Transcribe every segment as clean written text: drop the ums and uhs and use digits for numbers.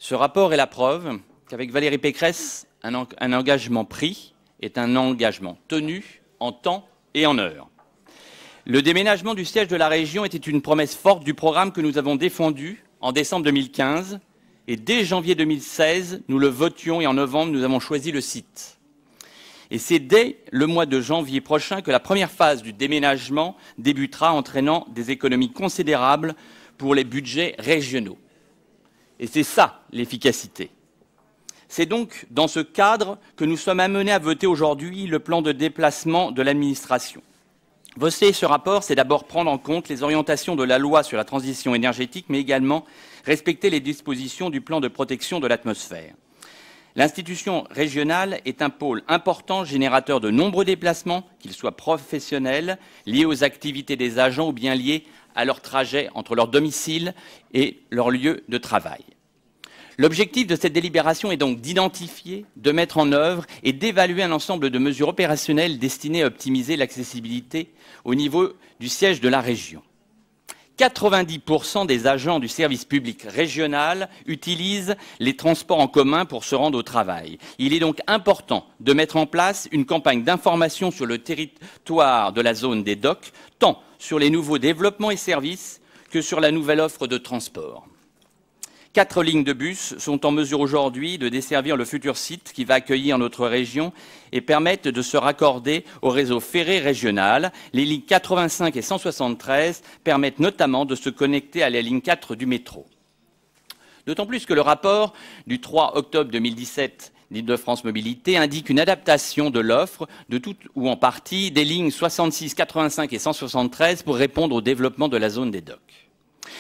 Ce rapport est la preuve qu'avec Valérie Pécresse, un engagement pris est un engagement tenu en temps et en heure. Le déménagement du siège de la région était une promesse forte du programme que nous avons défendu en décembre 2015 et dès janvier 2016, nous le votions et en novembre, nous avons choisi le site. Et c'est dès le mois de janvier prochain que la première phase du déménagement débutera, entraînant des économies considérables pour les budgets régionaux. Et c'est ça, l'efficacité. C'est donc dans ce cadre que nous sommes amenés à voter aujourd'hui le plan de déplacement de l'administration. Voter ce rapport, c'est d'abord prendre en compte les orientations de la loi sur la transition énergétique, mais également respecter les dispositions du plan de protection de l'atmosphère. L'institution régionale est un pôle important générateur de nombreux déplacements, qu'ils soient professionnels, liés aux activités des agents ou bien liés à leur trajet entre leur domicile et leur lieu de travail. L'objectif de cette délibération est donc d'identifier, de mettre en œuvre et d'évaluer un ensemble de mesures opérationnelles destinées à optimiser l'accessibilité au niveau du siège de la région. 90% des agents du service public régional utilisent les transports en commun pour se rendre au travail. Il est donc important de mettre en place une campagne d'information sur le territoire de la zone des docks, tant sur les nouveaux développements et services que sur la nouvelle offre de transport. 4 lignes de bus sont en mesure aujourd'hui de desservir le futur site qui va accueillir notre région et permettent de se raccorder au réseau ferré régional. Les lignes 85 et 173 permettent notamment de se connecter à la ligne 4 du métro. D'autant plus que le rapport du 3 octobre 2017 d'Île-de-France Mobilité indique une adaptation de l'offre de toute ou en partie des lignes 66, 85 et 173 pour répondre au développement de la zone des docks.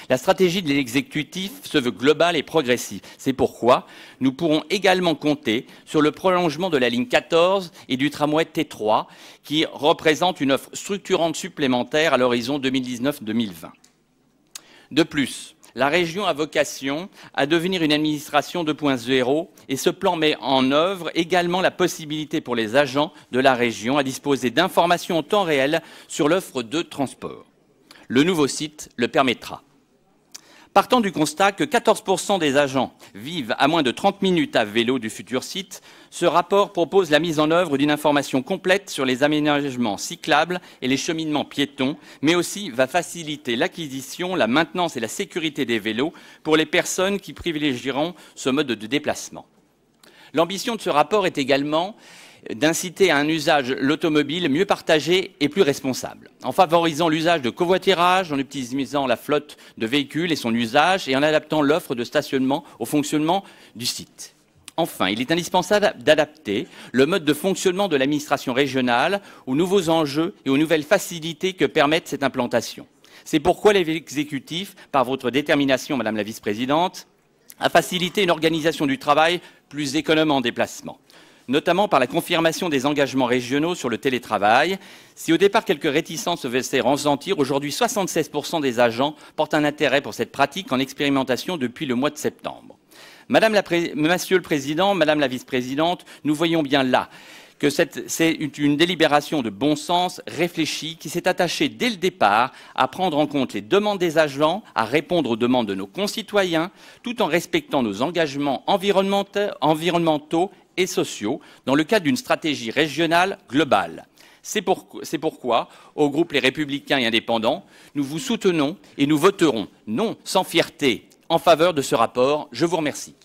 La stratégie de l'exécutif se veut globale et progressive. C'est pourquoi nous pourrons également compter sur le prolongement de la ligne 14 et du tramway T3 qui représente une offre structurante supplémentaire à l'horizon 2019-2020. De plus, la région a vocation à devenir une administration 2.0 et ce plan met en œuvre également la possibilité pour les agents de la région à disposer d'informations en temps réel sur l'offre de transport. Le nouveau site le permettra. Partant du constat que 14% des agents vivent à moins de 30 minutes à vélo du futur site, ce rapport propose la mise en œuvre d'une information complète sur les aménagements cyclables et les cheminements piétons, mais aussi va faciliter l'acquisition, la maintenance et la sécurité des vélos pour les personnes qui privilégieront ce mode de déplacement. L'ambition de ce rapport est également d'inciter à un usage de l'automobile mieux partagé et plus responsable, en favorisant l'usage de covoiturage, en optimisant la flotte de véhicules et son usage, et en adaptant l'offre de stationnement au fonctionnement du site. Enfin, il est indispensable d'adapter le mode de fonctionnement de l'administration régionale aux nouveaux enjeux et aux nouvelles facilités que permettent cette implantation. C'est pourquoi l'exécutif, par votre détermination, Madame la Vice-présidente, a facilité une organisation du travail plus économe en déplacement, notamment par la confirmation des engagements régionaux sur le télétravail. Si au départ quelques réticences se faisaient ressentir, aujourd'hui 76% des agents portent un intérêt pour cette pratique en expérimentation depuis le mois de septembre. Monsieur le Président, Madame la Vice-présidente, nous voyons bien là que c'est une délibération de bon sens, réfléchie, qui s'est attachée dès le départ à prendre en compte les demandes des agents, à répondre aux demandes de nos concitoyens, tout en respectant nos engagements environnementaux et sociaux dans le cadre d'une stratégie régionale globale. C'est pourquoi, au groupe Les Républicains et Indépendants, nous vous soutenons et nous voterons, non sans fierté, en faveur de ce rapport. Je vous remercie.